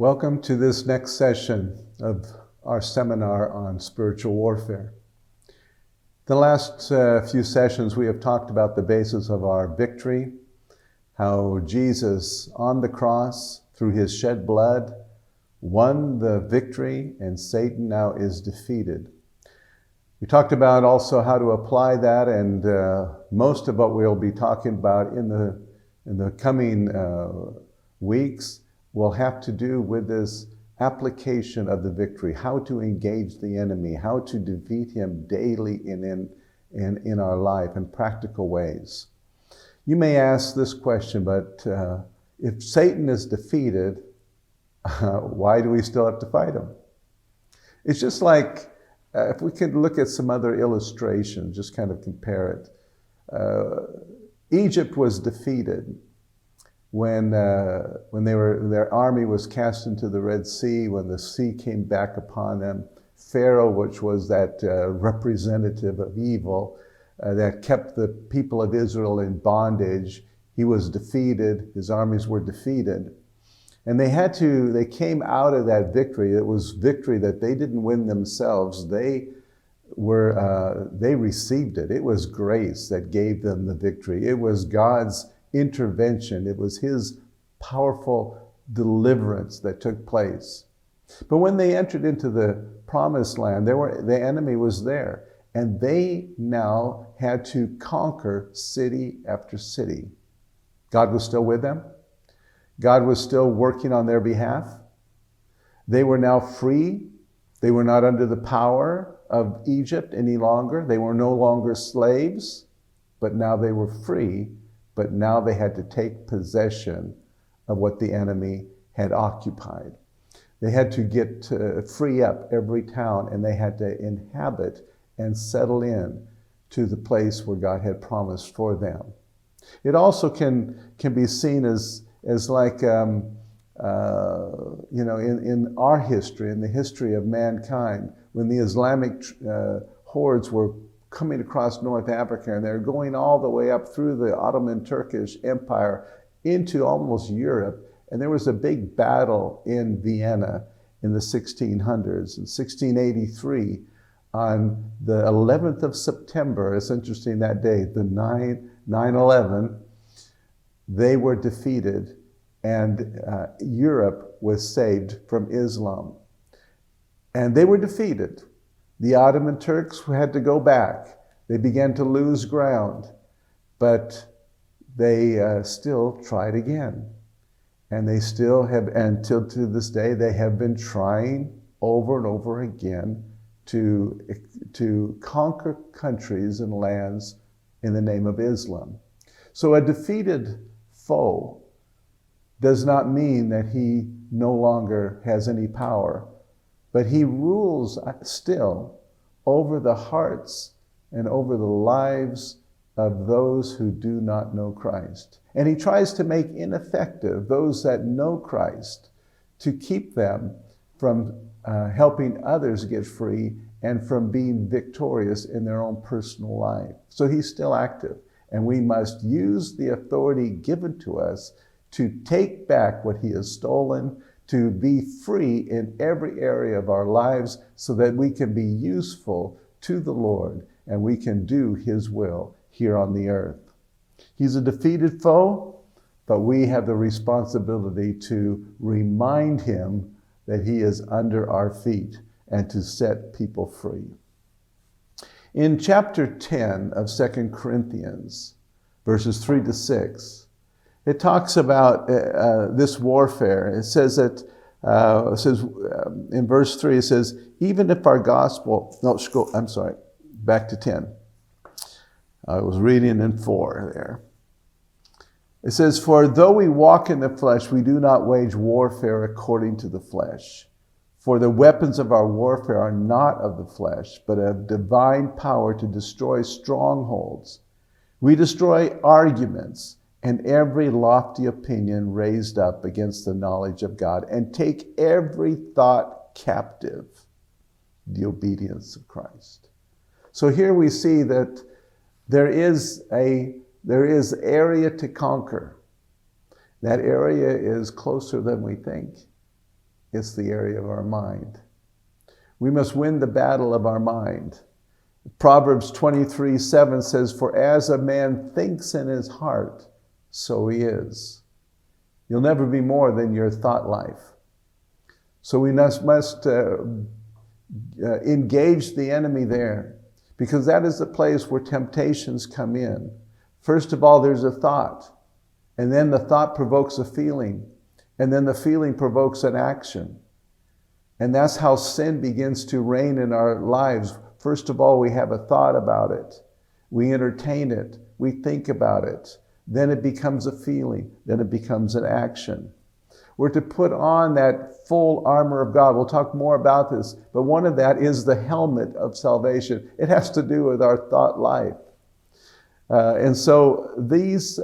Welcome to this next session of our seminar on spiritual warfare. The last few sessions we have talked about the basis of our victory, how Jesus on the cross, through his shed blood, won the victory and Satan now is defeated. We talked about also how to apply that, and most of what we'll be talking about in the coming weeks will have to do with this application of the victory, how to engage the enemy, how to defeat him daily in our life in practical ways. You may ask this question, but if Satan is defeated, why do we still have to fight him? It's just like, if we could look at some other illustrations, just kind of compare it. Egypt was defeated when their army was cast into the Red Sea, when the sea came back upon them. Pharaoh, which was that representative of evil that kept the people of Israel in bondage, he was defeated, his armies were defeated. And they came out of that victory. It was victory that they didn't win themselves. They received it. It was grace that gave them the victory. It was God's intervention. It was his powerful deliverance that took place. But when they entered into the promised land, the enemy was there, and they now had to conquer city after city. God was still with them. God was still working on their behalf. They were now free. They were not under the power of Egypt any longer. They were no longer slaves, but now they were free. But now they had to take possession of what the enemy had occupied. They had to get to free up every town, and they had to inhabit and settle in to the place where God had promised for them. It also can be seen as like, in our history, in the history of mankind, when the Islamic hordes were coming across North Africa, and they're going all the way up through the Ottoman Turkish Empire into almost Europe. And there was a big battle in Vienna in the 1600s. In 1683, on the 11th of September, it's interesting that day, the 9/11, they were defeated, and Europe was saved from Islam. And they were defeated. The Ottoman Turks had to go back. They began to lose ground, but they still tried again. And they still have, until to this day, they have been trying over and over again to conquer countries and lands in the name of Islam. So a defeated foe does not mean that he no longer has any power, but he rules still over the hearts and over the lives of those who do not know Christ. And he tries to make ineffective those that know Christ, to keep them from helping others get free and from being victorious in their own personal life. So he's still active, and we must use the authority given to us to take back what he has stolen, to be free in every area of our lives so that we can be useful to the Lord and we can do his will here on the earth. He's a defeated foe, but we have the responsibility to remind him that he is under our feet and to set people free. In chapter 10 of 2 Corinthians, verses 3-6, it talks about this warfare. It says that, in verse 3, it says, even if our gospel, back to 10. I was reading in 4 there. It says, for though we walk in the flesh, we do not wage warfare according to the flesh. For the weapons of our warfare are not of the flesh, but of divine power to destroy strongholds. We destroy arguments and every lofty opinion raised up against the knowledge of God, and take every thought captive, the obedience of Christ. So here we see that there is area to conquer. That area is closer than we think. It's the area of our mind. We must win the battle of our mind. Proverbs 23:7 says, "For as a man thinks in his heart, so he is." You'll never be more than your thought life. So we must engage the enemy there, because that is the place where temptations come in. First of all, there's a thought, and then the thought provokes a feeling, and then the feeling provokes an action. And that's how sin begins to reign in our lives. First of all, we have a thought about it. We entertain it. We think about it. Then it becomes a feeling. Then it becomes an action. We're to put on that full armor of God. We'll talk more about this, but one of that is the helmet of salvation. It has to do with our thought life. And so these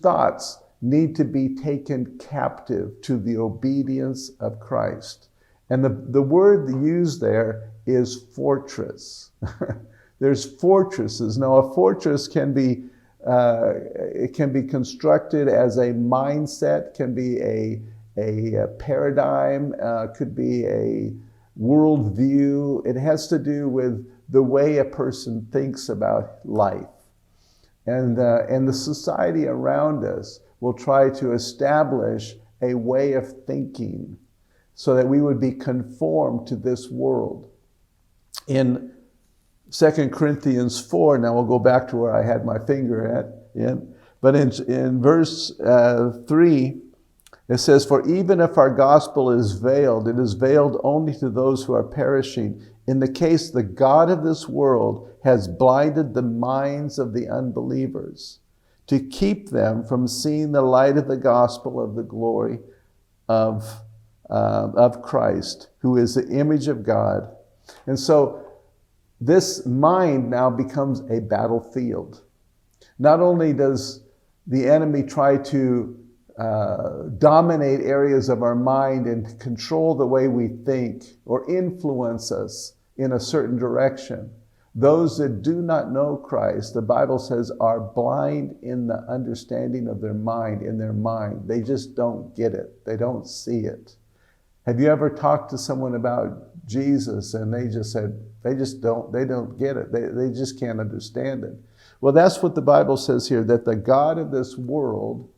thoughts need to be taken captive to the obedience of Christ. And the word used there is fortress. There's fortresses. Now, a fortress can be constructed as a mindset, can be a paradigm, could be a worldview. It has to do with the way a person thinks about life. And the society around us will try to establish a way of thinking so that we would be conformed to this world. In 2 Corinthians 4, now we'll go back to where I had my finger but in verse 3, it says, "For even if our gospel is veiled, it is veiled only to those who are perishing. In the case, the God of this world has blinded the minds of the unbelievers to keep them from seeing the light of the gospel of the glory of Christ, who is the image of God." And so this mind now becomes a battlefield. Not only does the enemy try to dominate areas of our mind and control the way we think or influence us in a certain direction, those that do not know Christ, the Bible says, are blind in the understanding of their mind, in their mind. They just don't get it. They don't see it. Have you ever talked to someone about Jesus and they just said, they don't get it. They just can't understand it. Well, that's what the Bible says here, that the God of this world,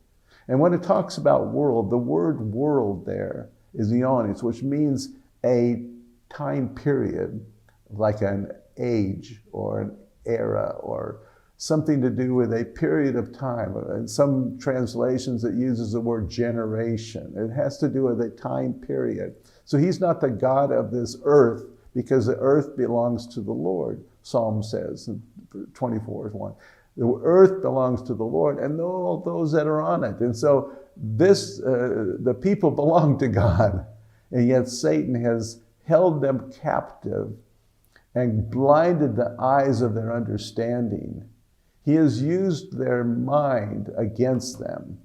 and when it talks about world, the word world there is ionis, which means a time period, like an age or an era or something to do with a period of time. In some translations, it uses the word generation. It has to do with a time period. So he's not the God of this earth, because the earth belongs to the Lord, Psalm says in 24:1. The earth belongs to the Lord and all those that are on it. And so the people belong to God, and yet Satan has held them captive and blinded the eyes of their understanding. He has used their mind against them.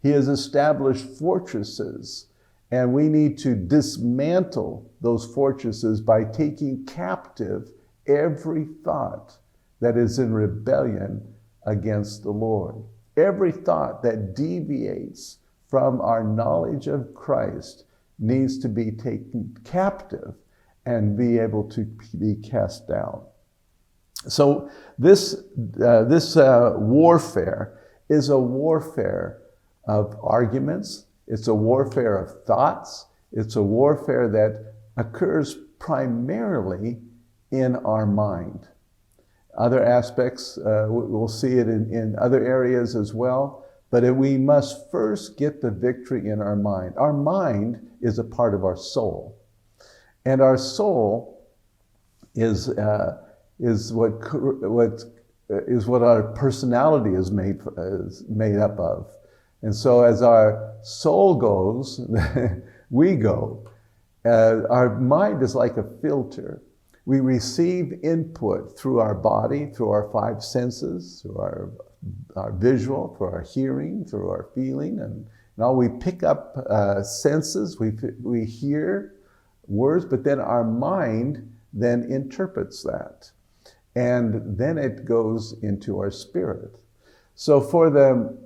He has established fortresses, and we need to dismantle those fortresses by taking captive every thought that is in rebellion against the Lord. Every thought that deviates from our knowledge of Christ needs to be taken captive and be able to be cast down. So this warfare is a warfare of arguments. It's a warfare of thoughts. It's a warfare that occurs primarily in our mind. Other aspects, we'll see it in other areas as well, but we must first get the victory in our mind. Our mind is a part of our soul. And our soul is what our personality is made up of. And so as our soul goes, we go. Our mind is like a filter. We receive input through our body, through our five senses, through our visual, through our hearing, through our feeling, and all. We pick up senses, we hear words, but then our mind then interprets that. And then it goes into our spirit. So for the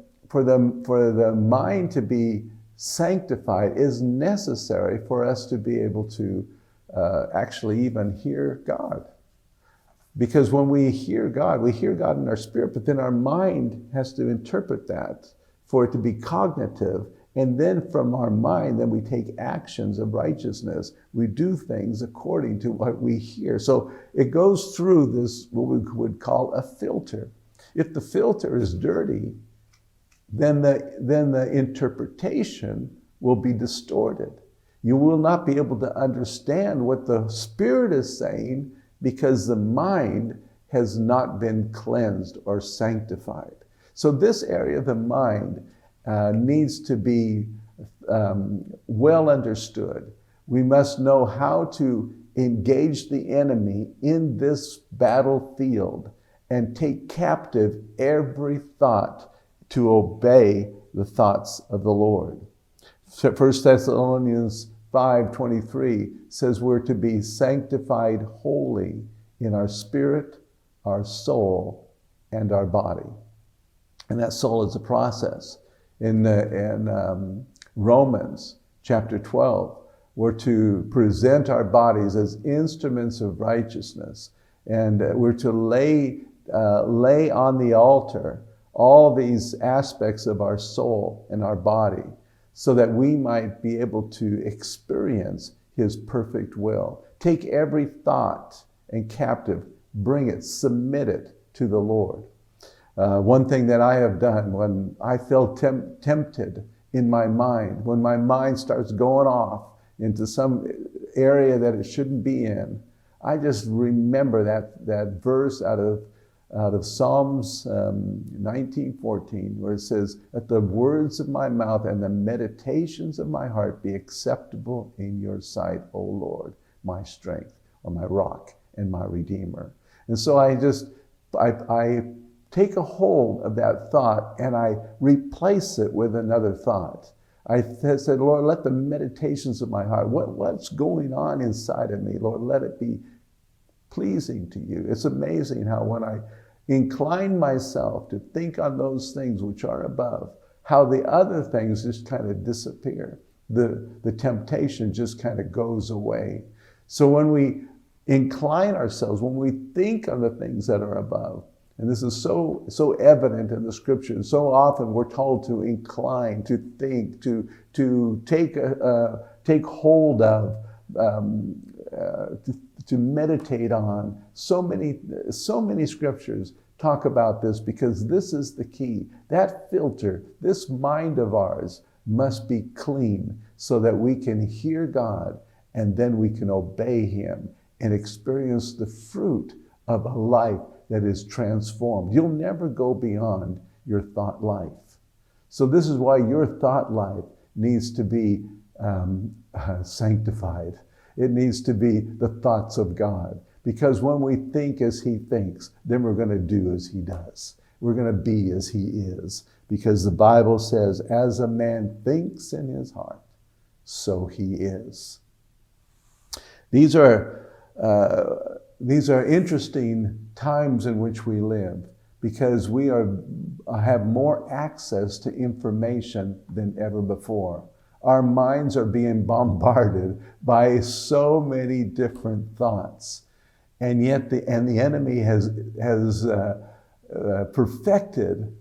mind to be sanctified is necessary for us to be able to actually even hear God. Because when we hear God in our spirit, but then our mind has to interpret that for it to be cognitive. And then from our mind, then we take actions of righteousness. We do things according to what we hear. So it goes through this, what we would call a filter. If the filter is dirty, then the interpretation will be distorted. You will not be able to understand what the Spirit is saying because the mind has not been cleansed or sanctified. So this area of the mind needs to be well understood. We must know how to engage the enemy in this battlefield and take captive every thought to obey the thoughts of the Lord. 1 Thessalonians 5:23 says we're to be sanctified wholly in our spirit, our soul, and our body. And that soul is a process. In Romans chapter 12, we're to present our bodies as instruments of righteousness. And we're to lay on the altar all these aspects of our soul and our body so that we might be able to experience His perfect will. Take every thought and captive, bring it, submit it to the Lord. One thing that I have done when I feel tempted in my mind, when my mind starts going off into some area that it shouldn't be in, I just remember that verse out of Psalms 19:14, where it says, "Let the words of my mouth and the meditations of my heart be acceptable in your sight, O Lord, my strength," or my rock and my redeemer. And so I take a hold of that thought and I replace it with another thought. I said, Lord, let the meditations of my heart, what's going on inside of me, Lord, let it be pleasing to you. It's amazing how when I incline myself to think on those things which are above, how the other things just kind of disappear. The temptation just kind of goes away. So when we incline ourselves, when we think on the things that are above, and this is so evident in the Scriptures. So often we're told to incline, to think, to take hold of, to meditate on. So many Scriptures talk about this because this is the key. That filter, this mind of ours, must be clean so that we can hear God and then we can obey Him and experience the fruit of a life that is transformed. You'll never go beyond your thought life. So this is why your thought life needs to be sanctified. It needs to be the thoughts of God. Because when we think as He thinks, then we're going to do as He does. We're going to be as He is. Because the Bible says, as a man thinks in his heart, so he is. These are interesting times in which we live because we have more access to information than ever before. Our minds are being bombarded by so many different thoughts, and yet the enemy has perfected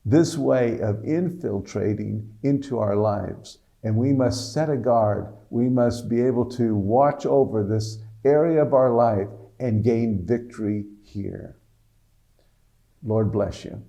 this way of infiltrating into our lives, and we must set a guard. We must be able to watch over this area of our life and gain victory here. Lord bless you.